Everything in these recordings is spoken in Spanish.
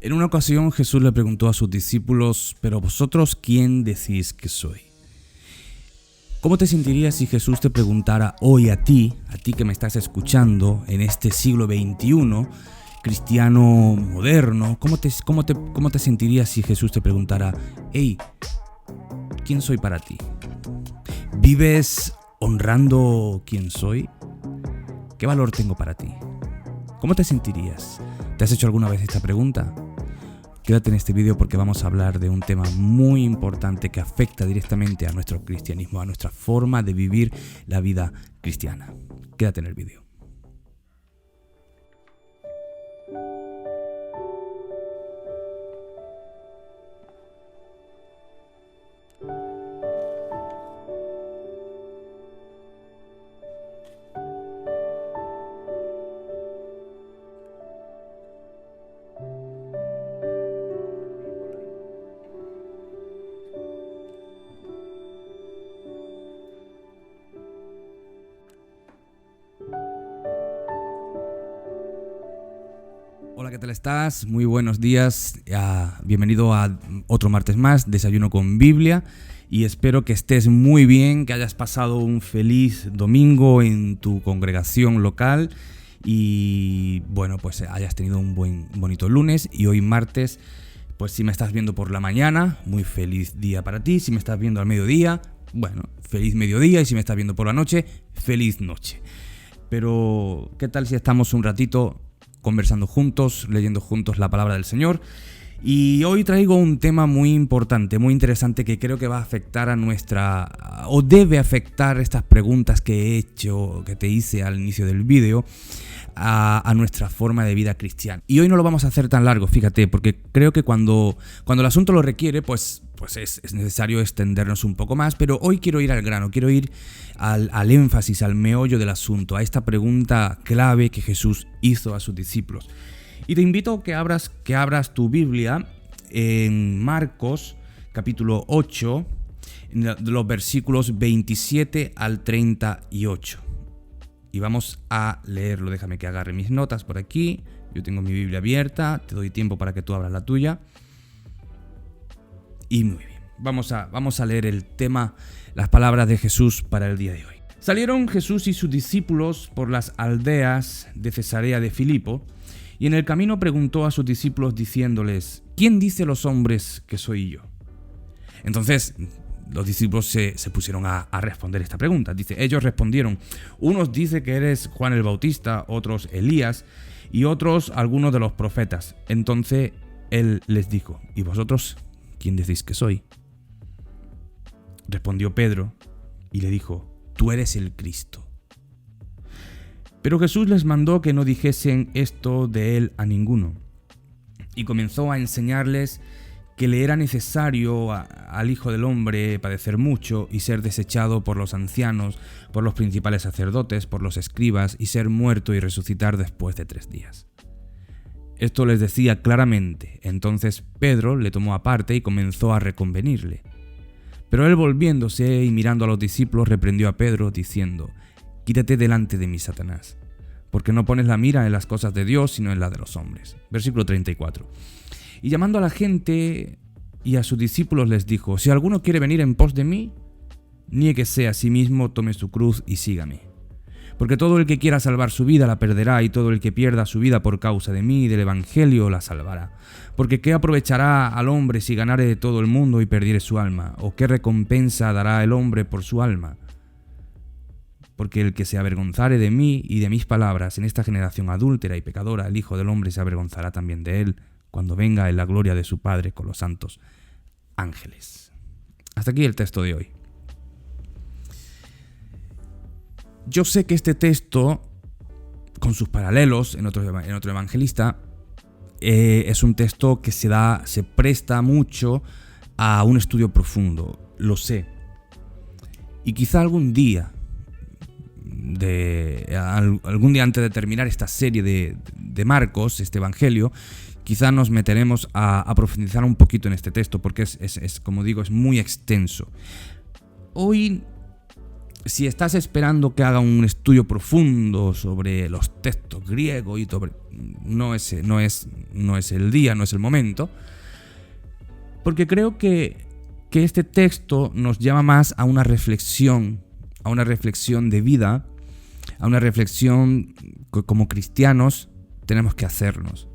En una ocasión Jesús le preguntó a sus discípulos: ¿pero vosotros quién decís que soy? ¿Cómo te sentirías si Jesús te preguntara hoy a ti que me estás escuchando en este siglo XXI, cristiano moderno? ¿Cómo te sentirías si Jesús te preguntara: hey, ¿quién soy para ti? ¿Vives honrando quién soy? ¿Qué valor tengo para ti? ¿Cómo te sentirías? ¿Te has hecho alguna vez esta pregunta? Quédate en este vídeo porque vamos a hablar de un tema muy importante que afecta directamente a nuestro cristianismo, a nuestra forma de vivir la vida cristiana. Quédate en el vídeo. Hola, ¿qué tal estás? Muy buenos días. Bienvenido a otro martes más, Desayuno con Biblia. Y espero que estés muy bien, que hayas pasado un feliz domingo en tu congregación local. Y bueno, pues hayas tenido un bonito lunes. Y hoy martes, pues si me estás viendo por la mañana, muy feliz día para ti. Si me estás viendo al mediodía, bueno, feliz mediodía. Y si me estás viendo por la noche, feliz noche. Pero, ¿qué tal si estamos un ratito conversando juntos, leyendo juntos la palabra del Señor? Y hoy traigo un tema muy importante, muy interesante, que creo que va a afectar o debe afectar estas preguntas que he hecho, que te hice al inicio del vídeo, a nuestra forma de vida cristiana. Y hoy no lo vamos a hacer tan largo, fíjate, porque creo que cuando el asunto lo requiere, pues es necesario extendernos un poco más, pero hoy quiero ir al grano, quiero ir al énfasis, al meollo del asunto, a esta pregunta clave que Jesús hizo a sus discípulos. Y te invito a que abras tu Biblia en Marcos, capítulo 8, en los versículos 27 al 38. Y vamos a leerlo. Déjame que agarre mis notas por aquí. Yo tengo mi Biblia abierta, te doy tiempo para que tú abras la tuya. Y muy bien, vamos a leer el tema, las palabras de Jesús para el día de hoy. Salieron Jesús y sus discípulos por las aldeas de Cesarea de Filipo, y en el camino preguntó a sus discípulos diciéndoles: ¿quién dice los hombres que soy yo? Entonces los discípulos se pusieron a responder esta pregunta. Dice: ellos respondieron: unos dicen que eres Juan el Bautista, otros Elías, y otros algunos de los profetas. Entonces él les dijo: ¿y vosotros quién decís que soy? Respondió Pedro y le dijo: tú eres el Cristo. Pero Jesús les mandó que no dijesen esto de él a ninguno, y comenzó a enseñarles que le era necesario al Hijo del Hombre padecer mucho y ser desechado por los ancianos, por los principales sacerdotes, por los escribas, y ser muerto y resucitar después de 3 días. Esto les decía claramente. Entonces Pedro le tomó aparte y comenzó a reconvenirle. Pero él, volviéndose y mirando a los discípulos, reprendió a Pedro diciendo: quítate delante de mí, Satanás, porque no pones la mira en las cosas de Dios, sino en las de los hombres. Versículo 34. Y llamando a la gente y a sus discípulos les dijo: si alguno quiere venir en pos de mí, niéguese a sí mismo, tome su cruz y sígame. Porque todo el que quiera salvar su vida la perderá, y todo el que pierda su vida por causa de mí y del evangelio la salvará. Porque ¿qué aprovechará al hombre si ganare de todo el mundo y perdiere su alma? ¿O qué recompensa dará el hombre por su alma? Porque el que se avergonzare de mí y de mis palabras en esta generación adúltera y pecadora, el Hijo del Hombre se avergonzará también de él, cuando venga en la gloria de su Padre con los santos ángeles. Hasta aquí el texto de hoy. Yo sé que este texto, con sus paralelos en otro evangelista, es un texto que se presta mucho a un estudio profundo. Lo sé. Y quizá algún día antes de terminar esta serie de Marcos, este evangelio, quizá nos meteremos a profundizar un poquito en este texto, porque es como digo, es muy extenso. Hoy si estás esperando que haga un estudio profundo sobre los textos griegos y sobre... no es el día, no es el momento, porque creo que este texto nos llama más a una reflexión de vida, a una reflexión que como cristianos tenemos que hacernos.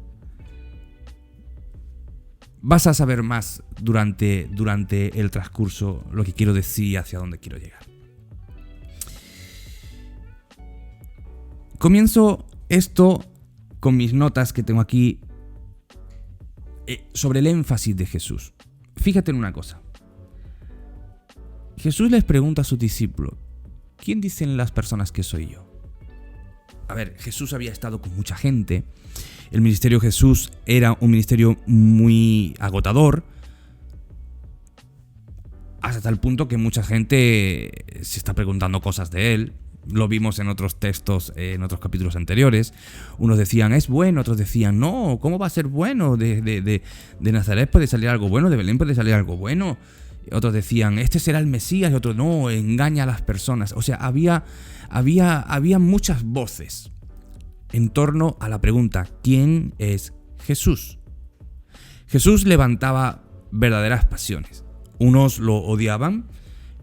Vas a saber más durante el transcurso lo que quiero decir y hacia dónde quiero llegar. Comienzo esto con mis notas que tengo aquí sobre el énfasis de Jesús. Fíjate en una cosa. Jesús les pregunta a sus discípulos, ¿quién dicen las personas que soy yo? A ver, Jesús había estado con mucha gente. El ministerio de Jesús era un ministerio muy agotador, hasta el punto que mucha gente se está preguntando cosas de él. Lo vimos en otros textos, en otros capítulos anteriores. Unos decían, es bueno, otros decían, no, ¿cómo va a ser bueno? De Nazaret puede salir algo bueno, de Belén puede salir algo bueno. Otros decían, este será el Mesías, y otros, no, engaña a las personas. O sea, había muchas voces en torno a la pregunta, ¿quién es Jesús? Jesús levantaba verdaderas pasiones. Unos lo odiaban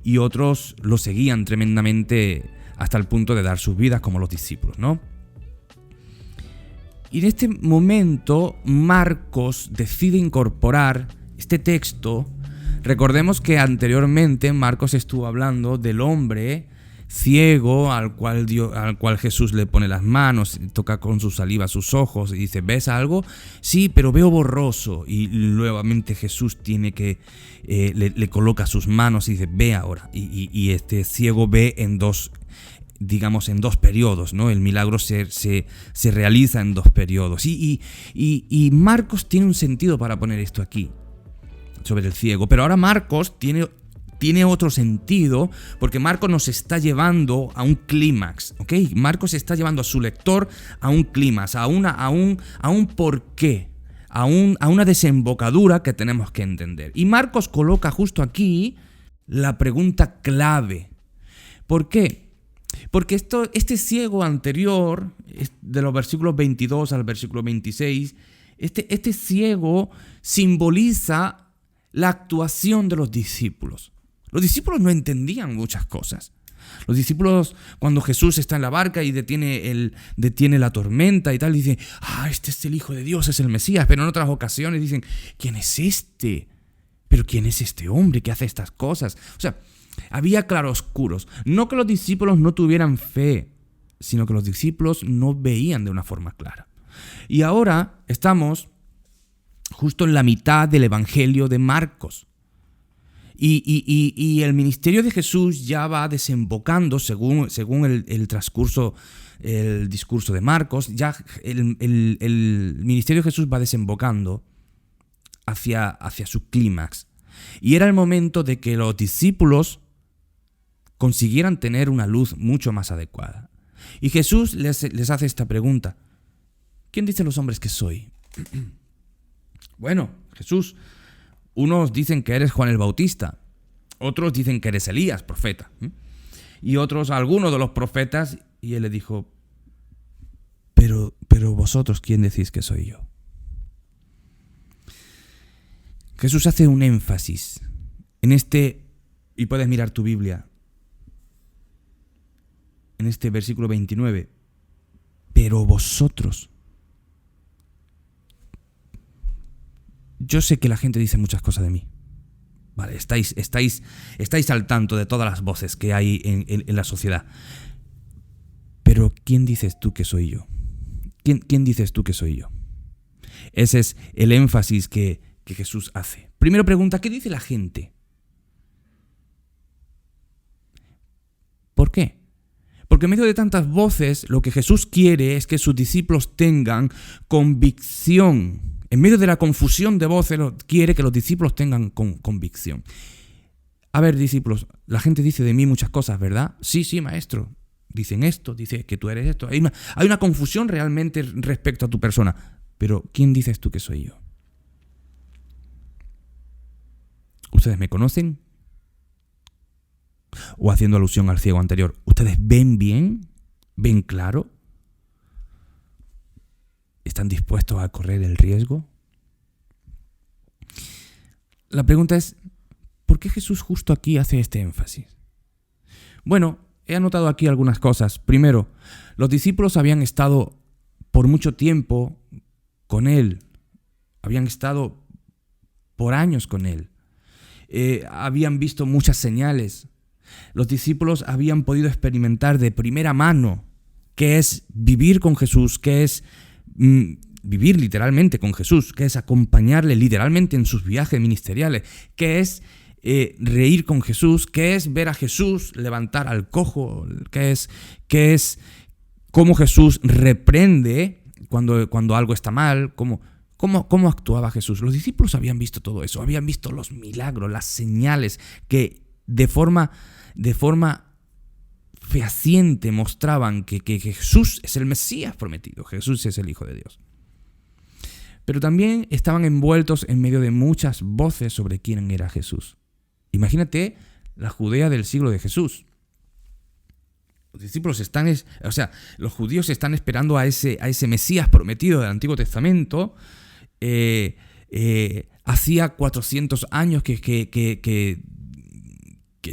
y otros lo seguían tremendamente hasta el punto de dar sus vidas, como los discípulos, ¿no? Y en este momento Marcos decide incorporar este texto. Recordemos que anteriormente Marcos estuvo hablando del hombre ciego al cual Jesús le pone las manos, toca con su saliva sus ojos y dice, ¿ves algo? Sí, pero veo borroso. Y nuevamente Jesús tiene que le coloca sus manos y dice, ve ahora. Y este ciego ve en dos periodos, ¿no? El milagro se realiza en dos periodos. Y Marcos tiene un sentido para poner esto aquí sobre el ciego, pero ahora Marcos tiene otro sentido, porque Marcos nos está llevando a un clímax, ¿ok? Marcos está llevando a su lector a un clímax, a un porqué, a una desembocadura que tenemos que entender. Y Marcos coloca justo aquí la pregunta clave. ¿Por qué? Porque este ciego anterior, de los versículos 22 al versículo 26, este ciego simboliza la actuación de los discípulos. Los discípulos no entendían muchas cosas. Los discípulos, cuando Jesús está en la barca y detiene la tormenta y tal, dicen, este es el Hijo de Dios, es el Mesías. Pero en otras ocasiones dicen, ¿quién es este? ¿Pero quién es este hombre que hace estas cosas? O sea, había claroscuros. No que los discípulos no tuvieran fe, sino que los discípulos no veían de una forma clara. Y ahora estamos justo en la mitad del Evangelio de Marcos. Y el ministerio de Jesús ya va desembocando, según el transcurso, el discurso de Marcos, ya el ministerio de Jesús va desembocando hacia su clímax. Y era el momento de que los discípulos consiguieran tener una luz mucho más adecuada. Y Jesús les hace esta pregunta: ¿quién dicen los hombres que soy? Bueno, Jesús, unos dicen que eres Juan el Bautista, otros dicen que eres Elías, profeta, y otros algunos de los profetas. Y él le dijo, pero vosotros, ¿quién decís que soy yo? Jesús hace un énfasis en y puedes mirar tu Biblia, en este versículo 29, pero vosotros. Yo sé que la gente dice muchas cosas de mí. Vale, estáis al tanto de todas las voces que hay en la sociedad. Pero ¿quién dices tú que soy yo? ¿Quién dices tú que soy yo? Ese es el énfasis que Jesús hace. Primero pregunta, ¿qué dice la gente? ¿Por qué? Porque en medio de tantas voces, lo que Jesús quiere es que sus discípulos tengan convicción. En medio de la confusión de voces, quiere que los discípulos tengan convicción. A ver, discípulos, la gente dice de mí muchas cosas, ¿verdad? Sí, maestro. Dicen esto, dice que tú eres esto. Hay una confusión realmente respecto a tu persona. Pero, ¿quién dices tú que soy yo? ¿Ustedes me conocen? O haciendo alusión al ciego anterior, ¿ustedes ven bien? ¿Ven claro? ¿Están dispuestos a correr el riesgo? La pregunta es, ¿por qué Jesús justo aquí hace este énfasis? Bueno, he anotado aquí algunas cosas. Primero, los discípulos habían estado por mucho tiempo con Él. Habían estado por años con Él. Habían visto muchas señales. Los discípulos habían podido experimentar de primera mano qué es vivir con Jesús, qué es vivir literalmente con Jesús, qué es acompañarle literalmente en sus viajes ministeriales, qué es reír con Jesús, qué es ver a Jesús levantar al cojo, qué es cómo Jesús reprende cuando algo está mal, cómo actuaba Jesús. Los discípulos habían visto todo eso, habían visto los milagros, las señales que de forma fehaciente mostraban que Jesús es el Mesías prometido, Jesús es el Hijo de Dios. Pero también estaban envueltos en medio de muchas voces sobre quién era Jesús. Imagínate la Judea del siglo de Jesús. Los discípulos los judíos están esperando a ese Mesías prometido del Antiguo Testamento. Hacía 400 años que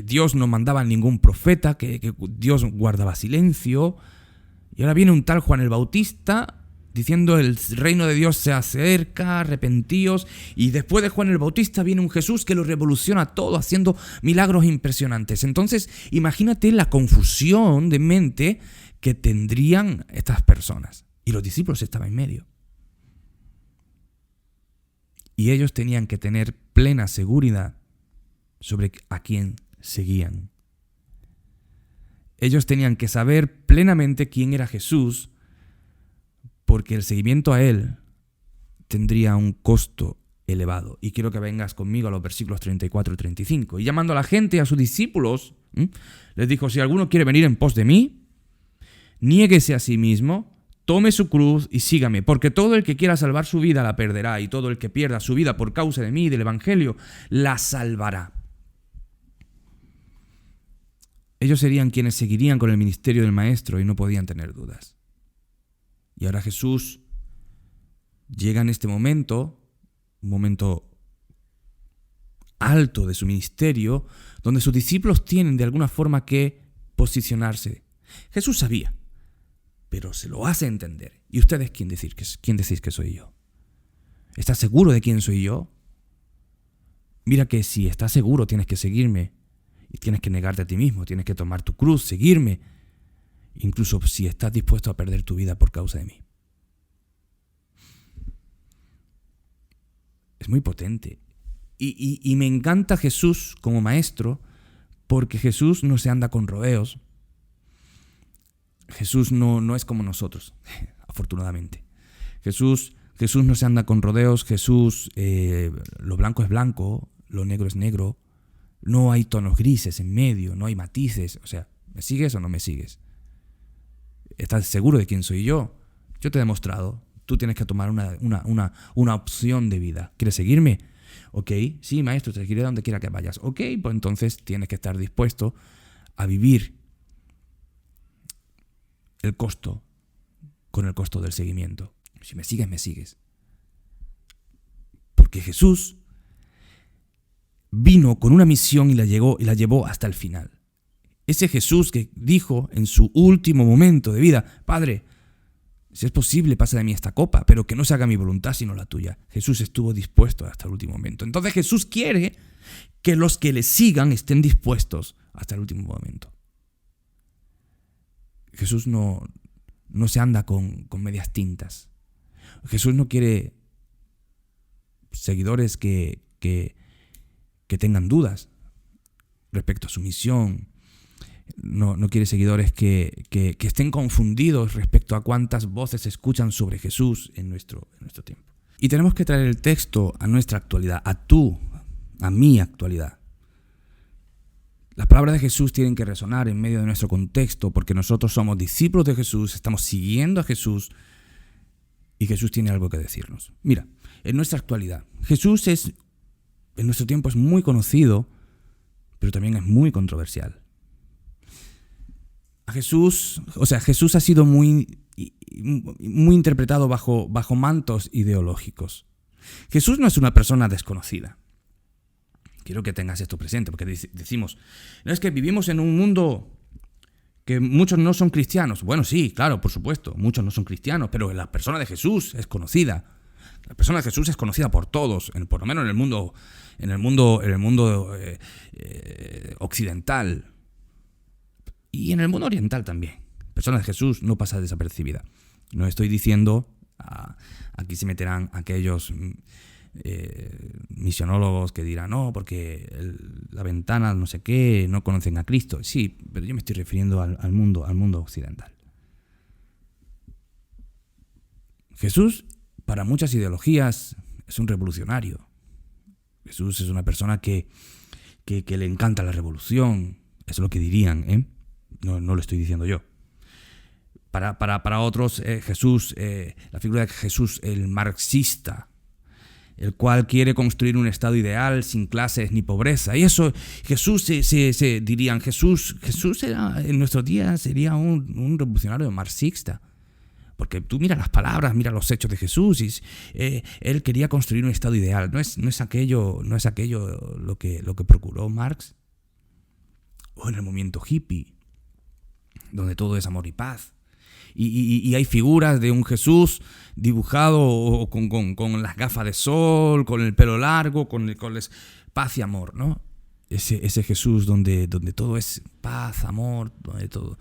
Dios no mandaba ningún profeta, que Dios guardaba silencio. Y ahora viene un tal Juan el Bautista diciendo el reino de Dios se acerca, arrepentíos. Y después de Juan el Bautista viene un Jesús que lo revoluciona todo, haciendo milagros impresionantes. Entonces, imagínate la confusión de mente que tendrían estas personas. Y los discípulos estaban en medio. Y ellos tenían que tener plena seguridad sobre a quién seguían. Ellos tenían que saber plenamente quién era Jesús, porque el seguimiento a Él tendría un costo elevado. Y quiero que vengas conmigo a los versículos 34 y 35. Y llamando a la gente, a sus discípulos, les dijo, si alguno quiere venir en pos de mí, niéguese a sí mismo, tome su cruz y sígame, porque todo el que quiera salvar su vida la perderá, y todo el que pierda su vida por causa de mí y del Evangelio, la salvará. Ellos serían quienes seguirían con el ministerio del Maestro y no podían tener dudas. Y ahora Jesús llega en este momento, un momento alto de su ministerio, donde sus discípulos tienen de alguna forma que posicionarse. Jesús sabía, pero se lo hace entender. ¿Y ustedes quién decís que soy yo? ¿Estás seguro de quién soy yo? Mira que si estás seguro tienes que seguirme. Y tienes que negarte a ti mismo, tienes que tomar tu cruz, seguirme, incluso si estás dispuesto a perder tu vida por causa de mí. Es muy potente. Y me encanta Jesús como maestro, porque Jesús no se anda con rodeos. Jesús no es como nosotros, afortunadamente. Jesús no se anda con rodeos. Jesús, lo blanco es blanco, lo negro es negro. No hay tonos grises en medio, no hay matices. O sea, ¿me sigues o no me sigues? ¿Estás seguro de quién soy yo? Yo te he demostrado. Tú tienes que tomar una opción de vida. ¿Quieres seguirme? Ok, sí, maestro, te seguiré donde quiera que vayas. Ok, pues entonces tienes que estar dispuesto a vivir el costo con el costo del seguimiento. Si me sigues, me sigues. Porque Jesús vino con una misión y la llevó hasta el final. Ese Jesús que dijo en su último momento de vida, Padre, si es posible, pasa de mí esta copa, pero que no se haga mi voluntad sino la tuya. Jesús estuvo dispuesto hasta el último momento. Entonces Jesús quiere que los que le sigan estén dispuestos hasta el último momento. Jesús no se anda con medias tintas. Jesús no quiere seguidores que tengan dudas respecto a su misión. No quiere seguidores que estén confundidos respecto a cuántas voces se escuchan sobre Jesús en nuestro tiempo. Y tenemos que traer el texto a nuestra actualidad, a mi actualidad. Las palabras de Jesús tienen que resonar en medio de nuestro contexto, porque nosotros somos discípulos de Jesús, estamos siguiendo a Jesús, y Jesús tiene algo que decirnos. Mira, en nuestra actualidad, Jesús en nuestro tiempo es muy conocido, pero también es muy controversial. Jesús ha sido muy interpretado bajo mantos ideológicos. Jesús no es una persona desconocida. Quiero que tengas esto presente, porque decimos, no es que vivimos en un mundo que muchos no son cristianos. Bueno, sí, claro, por supuesto, muchos no son cristianos, pero la persona de Jesús es conocida. La persona de Jesús es conocida por todos, por lo menos en el mundo occidental y en el mundo oriental también. La persona de Jesús no pasa desapercibida. No estoy diciendo, aquí se meterán aquellos misionólogos que dirán, no, porque la ventana no sé qué, no conocen a Cristo. Sí, pero yo me estoy refiriendo al mundo occidental. Jesús, para muchas ideologías, es un revolucionario. Jesús es una persona que le encanta la revolución. Eso es lo que dirían, ¿eh? No lo estoy diciendo yo. Para otros, Jesús, la figura de Jesús, el marxista, el cual quiere construir un estado ideal sin clases ni pobreza. Y eso, Jesús, dirían, Jesús en nuestros días sería un revolucionario marxista. Porque tú mira las palabras, mira los hechos de Jesús, y él quería construir un estado ideal. ¿No es aquello lo que procuró Marx? O en el movimiento hippie, donde todo es amor y paz. Y hay figuras de un Jesús dibujado con las gafas de sol, con el pelo largo, con paz y amor, ¿no? Ese Jesús donde todo es paz, amor, donde todo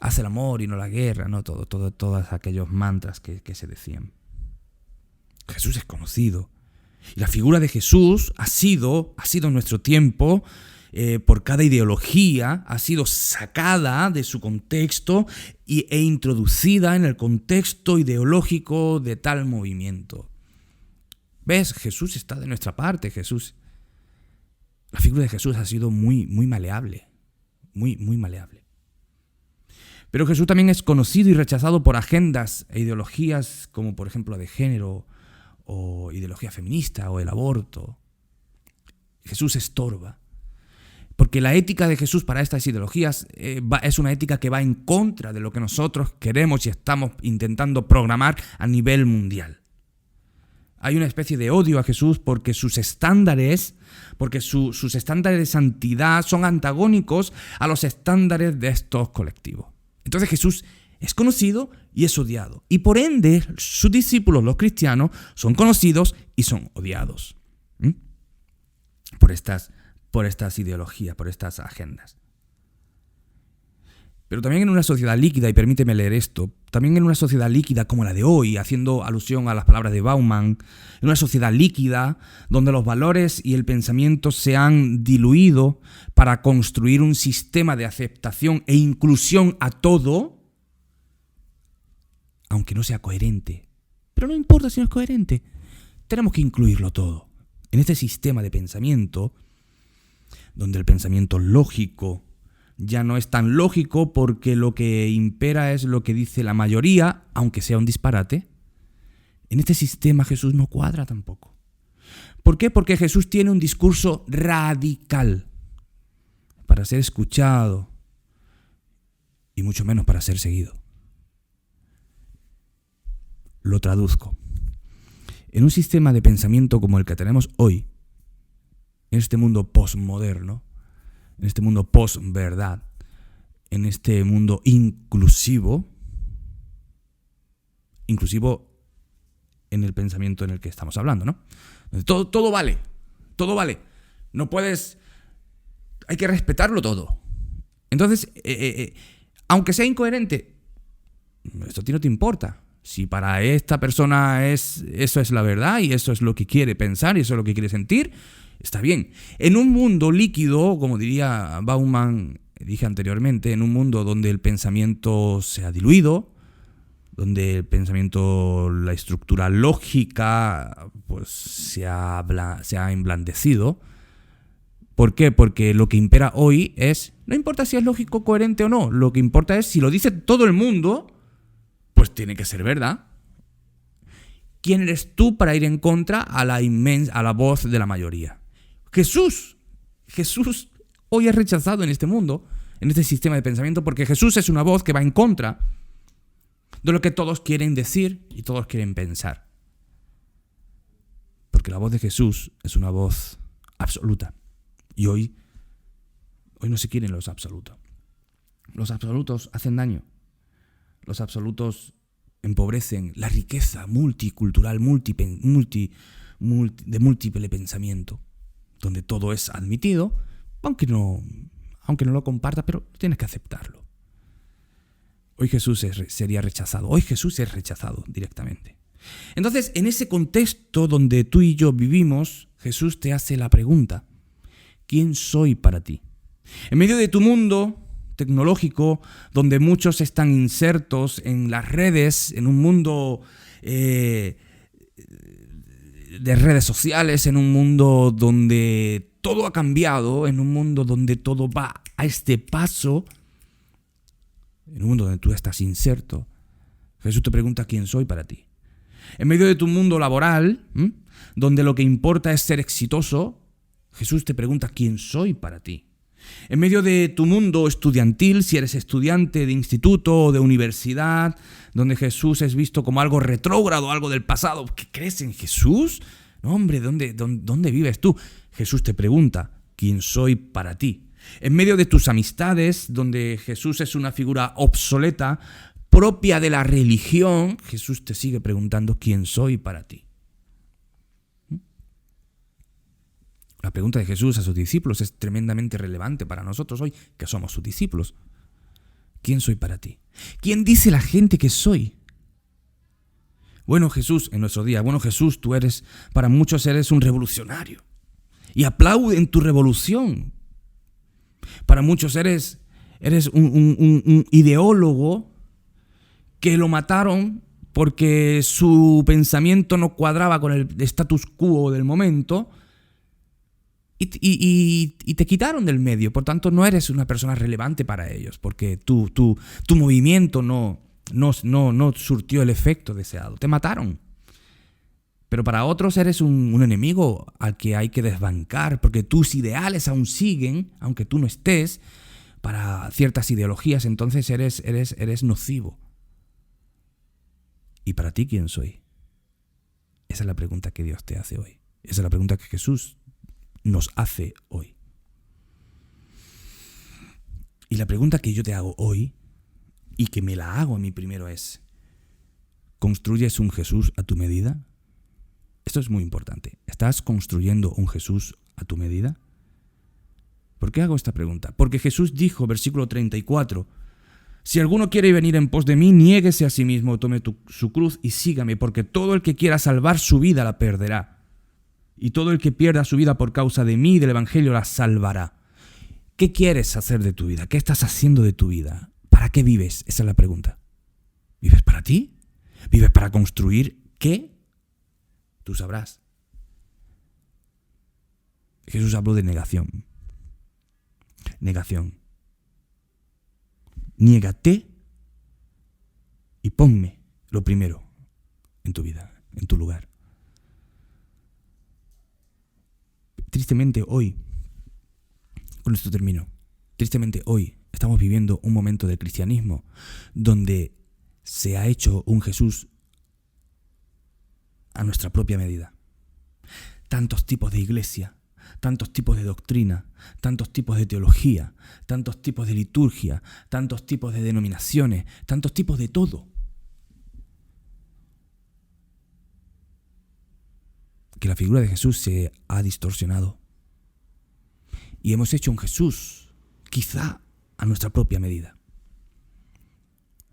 hace el amor y no la guerra, ¿no? Todos aquellos mantras que se decían. Jesús es conocido. Y la figura de Jesús ha sido en nuestro tiempo, por cada ideología, ha sido sacada de su contexto e introducida en el contexto ideológico de tal movimiento. ¿Ves? Jesús está de nuestra parte. La figura de Jesús ha sido muy, muy maleable. Muy, muy maleable. Pero Jesús también es conocido y rechazado por agendas e ideologías como, por ejemplo, la de género, o ideología feminista, o el aborto. Jesús estorba. Porque la ética de Jesús para estas ideologías es una ética que va en contra de lo que nosotros queremos y estamos intentando programar a nivel mundial. Hay una especie de odio a Jesús porque sus estándares de santidad son antagónicos a los estándares de estos colectivos. Entonces Jesús es conocido y es odiado. Y por ende, sus discípulos, los cristianos, son conocidos y son odiados. Por estas ideologías, por estas agendas. Pero también en una sociedad líquida, y permíteme leer esto, también en una sociedad líquida como la de hoy, haciendo alusión a las palabras de Bauman, en una sociedad líquida donde los valores y el pensamiento se han diluido para construir un sistema de aceptación e inclusión a todo, aunque no sea coherente. Pero no importa si no es coherente, tenemos que incluirlo todo. En este sistema de pensamiento, donde el pensamiento lógico ya no es tan lógico porque lo que impera es lo que dice la mayoría, aunque sea un disparate. En este sistema Jesús no cuadra tampoco. ¿Por qué? Porque Jesús tiene un discurso radical para ser escuchado y mucho menos para ser seguido. Lo traduzco. En un sistema de pensamiento como el que tenemos hoy, en este mundo postmoderno, en este mundo posverdad, en este mundo inclusivo en el pensamiento en el que estamos hablando, ¿no? Todo vale. No puedes, hay que respetarlo todo. Entonces, aunque sea incoherente, esto a ti no te importa. Si para esta persona eso es la verdad y eso es lo que quiere pensar y eso es lo que quiere sentir, está bien. En un mundo líquido, como diría Bauman, dije anteriormente, en un mundo donde el pensamiento se ha diluido, donde el pensamiento, la estructura lógica, pues se ha emblandecido. ¿Por qué? Porque lo que impera hoy no importa si es lógico, coherente o no, lo que importa es si lo dice todo el mundo, pues tiene que ser verdad. ¿Quién eres tú para ir en contra a la voz de la mayoría? Jesús hoy es rechazado en este mundo. en este sistema de pensamiento, porque Jesús es una voz que va en contra de lo que todos quieren decir y todos quieren pensar. Porque la voz de Jesús es una voz absoluta. Y hoy no se quieren los absolutos. Los absolutos hacen daño. Los absolutos empobrecen la riqueza multicultural, de múltiple pensamiento, donde todo es admitido, aunque no lo compartas, pero tienes que aceptarlo. Hoy Jesús sería rechazado. Hoy Jesús es rechazado directamente. Entonces, en ese contexto donde tú y yo vivimos, Jesús te hace la pregunta: ¿quién soy para ti? En medio de tu mundo tecnológico, donde muchos están insertos en las redes, en un mundo de redes sociales, en un mundo donde todo ha cambiado, en un mundo donde todo va a este paso, en un mundo donde tú estás inserto, Jesús te pregunta: ¿quién soy para ti? En medio de tu mundo laboral, donde lo que importa es ser exitoso, Jesús te pregunta: ¿quién soy para ti? En medio de tu mundo estudiantil, si eres estudiante de instituto o de universidad, donde Jesús es visto como algo retrógrado, algo del pasado, ¿qué crees en Jesús? No, hombre, ¿dónde vives tú? Jesús te pregunta: ¿quién soy para ti? En medio de tus amistades, donde Jesús es una figura obsoleta, propia de la religión, Jesús te sigue preguntando: ¿quién soy para ti? La pregunta de Jesús a sus discípulos es tremendamente relevante para nosotros hoy, que somos sus discípulos. ¿Quién soy para ti? ¿Quién dice la gente que soy? Bueno, Jesús, en nuestro día, Jesús, para muchos eres un revolucionario. Y aplauden tu revolución. Para muchos eres un ideólogo que lo mataron porque su pensamiento no cuadraba con el status quo del momento. Y te quitaron del medio, por tanto no eres una persona relevante para ellos, porque tu movimiento no surtió el efecto deseado, te mataron. Pero para otros eres un enemigo al que hay que desbancar, porque tus ideales aún siguen, aunque tú no estés, para ciertas ideologías, entonces eres nocivo. ¿Y para ti quién soy? Esa es la pregunta que Dios te hace hoy. Esa es la pregunta que Jesús nos hace hoy. Y la pregunta que yo te hago hoy, y que me la hago a mí primero, es: ¿construyes un Jesús a tu medida? Esto es muy importante. ¿Estás construyendo un Jesús a tu medida? ¿Por qué hago esta pregunta? Porque Jesús dijo, versículo 34, si alguno quiere venir en pos de mí, niéguese a sí mismo, tome su cruz y sígame, porque todo el que quiera salvar su vida la perderá. Y todo el que pierda su vida por causa de mí y del Evangelio la salvará. ¿Qué quieres hacer de tu vida? ¿Qué estás haciendo de tu vida? ¿Para qué vives? Esa es la pregunta. ¿Vives para ti? ¿Vives para construir qué? Tú sabrás. Jesús habló de negación. Negación. Niégate y ponme lo primero en tu vida, en tu lugar. Tristemente hoy, con esto termino, tristemente hoy estamos viviendo un momento del cristianismo donde se ha hecho un Jesús a nuestra propia medida. Tantos tipos de iglesia, tantos tipos de doctrina, tantos tipos de teología, tantos tipos de liturgia, tantos tipos de denominaciones, tantos tipos de todo. Que la figura de Jesús se ha distorsionado. Y hemos hecho un Jesús, quizá a nuestra propia medida.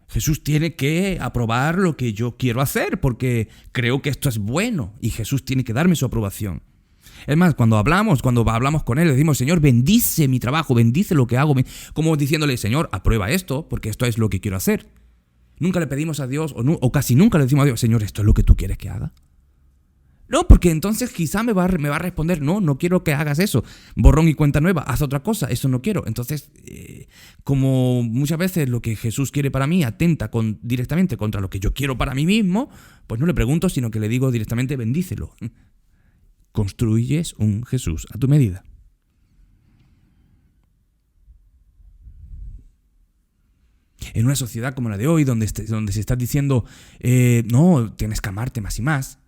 Jesús tiene que aprobar lo que yo quiero hacer, porque creo que esto es bueno, y Jesús tiene que darme su aprobación. Es más, cuando hablamos con Él, le decimos: Señor, bendice mi trabajo, bendice lo que hago, como diciéndole: Señor, aprueba esto, porque esto es lo que quiero hacer. Nunca le pedimos a Dios, o casi nunca le decimos a Dios: Señor, ¿esto es lo que tú quieres que haga? No, porque entonces quizá me va a responder: no quiero que hagas eso, borrón y cuenta nueva, haz otra cosa, eso no quiero. Entonces, como muchas veces lo que Jesús quiere para mí atenta directamente contra lo que yo quiero para mí mismo, pues no le pregunto, sino que le digo directamente: bendícelo. Construyes un Jesús a tu medida. en una sociedad como la de hoy, donde se está diciendo, no, tienes que amarte más y más,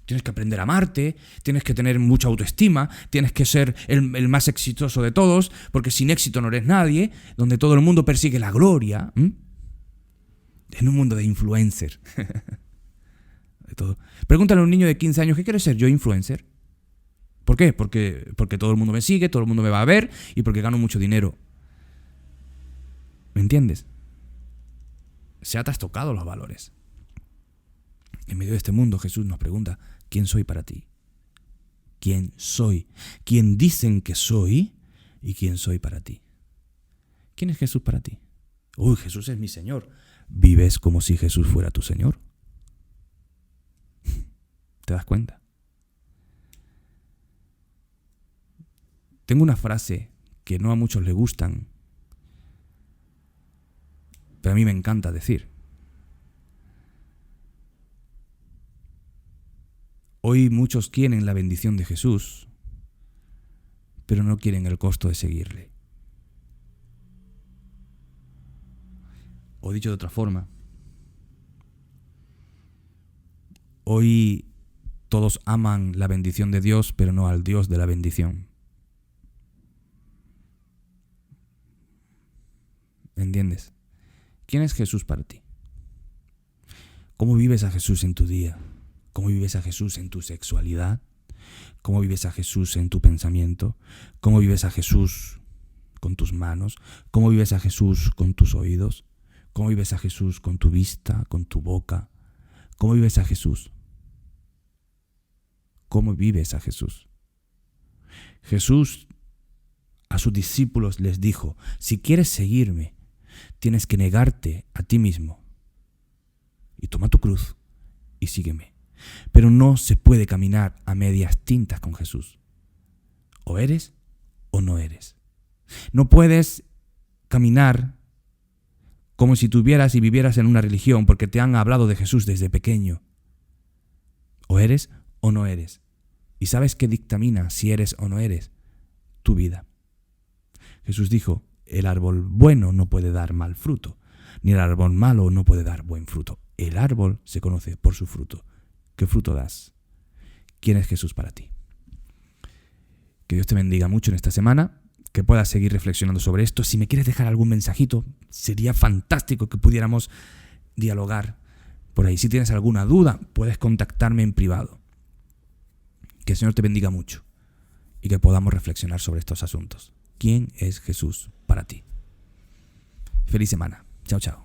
tienes que aprender a amarte, tienes que tener mucha autoestima, tienes que ser el más exitoso de todos, porque sin éxito no eres nadie, donde todo el mundo persigue la gloria, en un mundo de influencer. De todo. Pregúntale a un niño de 15 años, ¿qué quiere ser? Yo, influencer. ¿Por qué? Porque todo el mundo me sigue, todo el mundo me va a ver y porque gano mucho dinero. ¿Me entiendes? Se ha trastocado los valores. En medio de este mundo, Jesús nos pregunta, ¿quién soy para ti? ¿Quién soy? ¿Quién dicen que soy? ¿Y quién soy para ti? ¿Quién es Jesús para ti? Uy, Jesús es mi Señor. ¿Vives como si Jesús fuera tu Señor? ¿Te das cuenta? Tengo una frase que no a muchos les gustan, pero a mí me encanta decir. Hoy muchos quieren la bendición de Jesús, pero no quieren el costo de seguirle. O dicho de otra forma, hoy todos aman la bendición de Dios, pero no al Dios de la bendición. ¿Entiendes? ¿Quién es Jesús para ti? ¿Cómo vives a Jesús en tu día? ¿Cómo vives a Jesús en tu sexualidad? ¿Cómo vives a Jesús en tu pensamiento? ¿Cómo vives a Jesús con tus manos? ¿Cómo vives a Jesús con tus oídos? ¿Cómo vives a Jesús con tu vista, con tu boca? ¿Cómo vives a Jesús? ¿Cómo vives a Jesús? Jesús a sus discípulos les dijo, si quieres seguirme, tienes que negarte a ti mismo y toma tu cruz y sígueme. Pero no se puede caminar a medias tintas con Jesús. O eres o no eres. No puedes caminar como si tuvieras y vivieras en una religión porque te han hablado de Jesús desde pequeño. O eres o no eres. ¿Y sabes qué dictamina si eres o no eres? Tu vida. Jesús dijo, el árbol bueno no puede dar mal fruto, ni el árbol malo no puede dar buen fruto. El árbol se conoce por su fruto. ¿Qué fruto das? ¿Quién es Jesús para ti? Que Dios te bendiga mucho en esta semana, que puedas seguir reflexionando sobre esto. Si me quieres dejar algún mensajito, sería fantástico que pudiéramos dialogar por ahí. Si tienes alguna duda, puedes contactarme en privado. Que el Señor te bendiga mucho y que podamos reflexionar sobre estos asuntos. ¿Quién es Jesús para ti? Feliz semana. Chao, chao.